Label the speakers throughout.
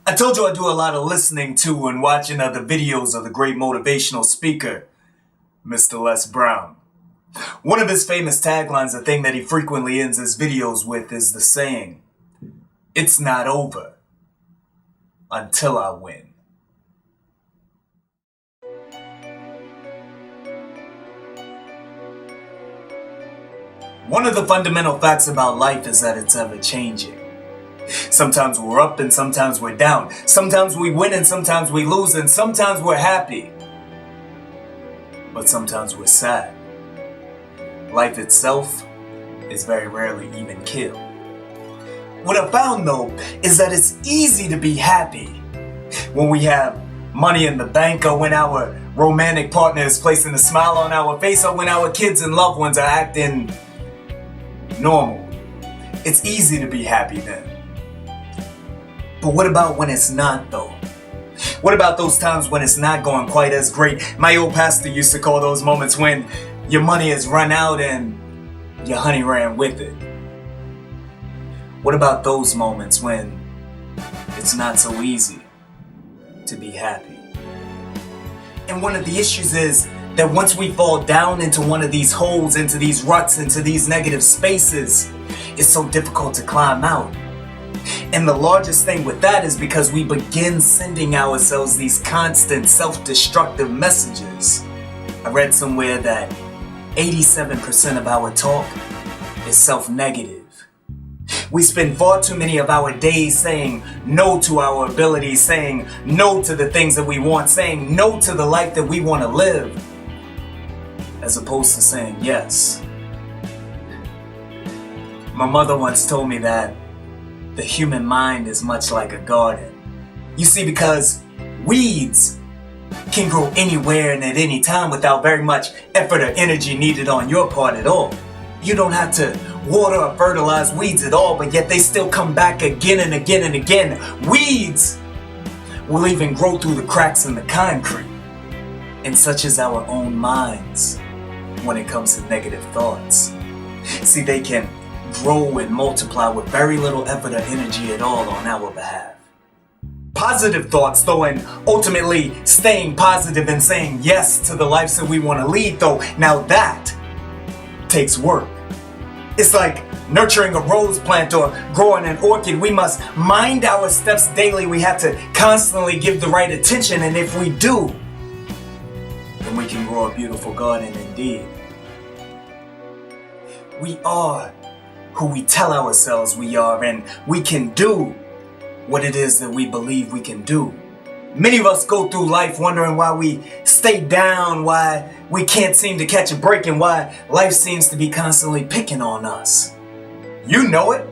Speaker 1: I told you I do a lot of listening to and watching other videos of the great motivational speaker, Mr. Les Brown. One of his famous taglines, a thing that he frequently ends his videos with, is the saying, "It's not over until I win." One of the fundamental facts about life is that it's ever changing. Sometimes we're up and sometimes we're down. Sometimes we win and sometimes we lose, and sometimes we're happy. But sometimes we're sad. Life itself is very rarely even killed. What I found though is that it's easy to be happy when we have money in the bank, or when our romantic partner is placing a smile on our face, or when our kids and loved ones are acting normal. It's easy to be happy then. But what about when it's not though? What about those times when it's not going quite as great? My old pastor used to call those moments when your money has run out and your honey ran with it. What about those moments when it's not so easy to be happy? And one of the issues is that once we fall down into one of these holes, into these ruts, into these negative spaces, it's so difficult to climb out. And the largest thing with that is because we begin sending ourselves these constant self-destructive messages. I read somewhere that 87% of our talk is self-negative. We spend far too many of our days saying no to our abilities, saying no to the things that we want, saying no to the life that we want to live, as opposed to saying yes. My mother once told me that the human mind is much like a garden. You see, because weeds can grow anywhere and at any time without very much effort or energy needed on your part at all. You don't have to water or fertilize weeds at all, but yet they still come back again and again and again. Weeds will even grow through the cracks in the concrete. And such is our own minds when it comes to negative thoughts. See, they can grow and multiply with very little effort or energy at all on our behalf. Positive thoughts though, and ultimately staying positive and saying yes to the lives that we want to lead though, now that takes work. It's like nurturing a rose plant or growing an orchid. We must mind our steps daily. We have to constantly give the right attention, and if we do, then we can grow a beautiful garden indeed. We are who we tell ourselves we are, and we can do what it is that we believe we can do. Many of us go through life wondering why we stay down, why we can't seem to catch a break, and why life seems to be constantly picking on us. You know it.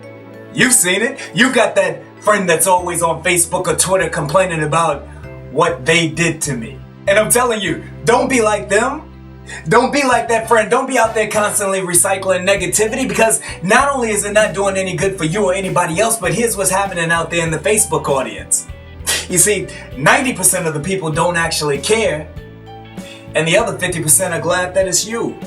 Speaker 1: You've seen it. You got that friend that's always on Facebook or Twitter complaining about what they did to me. And I'm telling you, don't be like them. Don't be like that friend. Don't be out there constantly recycling negativity, because not only is it not doing any good for you or anybody else, but here's what's happening out there in the Facebook audience. You see, 90% of the people don't actually care, and the other 50% are glad that it's you.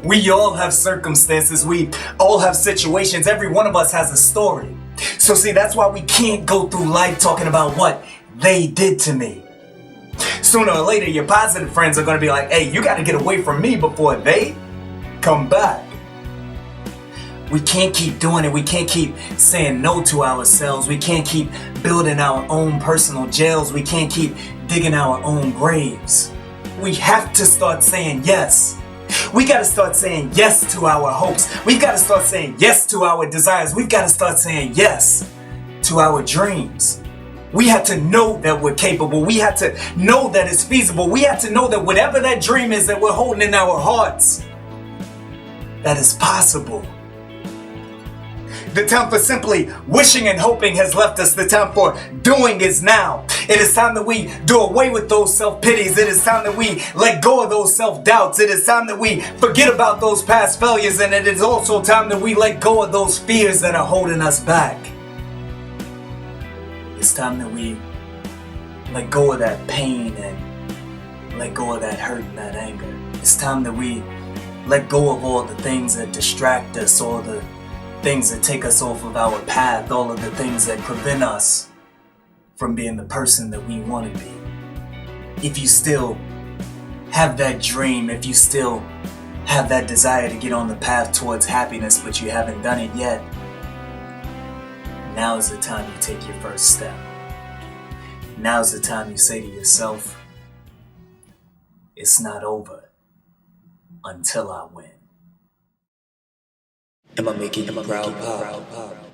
Speaker 1: We all have circumstances. We all have situations. Every one of us has a story. So see, that's why we can't go through life talking about what they did to me. Sooner or later, your positive friends are going to be like, hey, you got to get away from me before they come back. We can't keep doing it. We can't keep saying no to ourselves. We can't keep building our own personal jails. We can't keep digging our own graves. We have to start saying yes. We got to start saying yes to our hopes. We've got to start saying yes to our desires. We've got to start saying yes to our dreams. We have to know that we're capable. We have to know that it's feasible. We have to know that whatever that dream is that we're holding in our hearts, that is possible. The time for simply wishing and hoping has left us. The time for doing is now. It is time that we do away with those self-pities. It is time that we let go of those self-doubts. It is time that we forget about those past failures. And it is also time that we let go of those fears that are holding us back. It's time that we let go of that pain and let go of that hurt and that anger. It's time that we let go of all the things that distract us, all the things that take us off of our path, all of the things that prevent us from being the person that we want to be. If you still have that dream, if you still have that desire to get on the path towards happiness, but you haven't done it yet, now is the time you take your first step. Now is the time you say to yourself, it's not over until I win.
Speaker 2: Am I making you proud, Pop?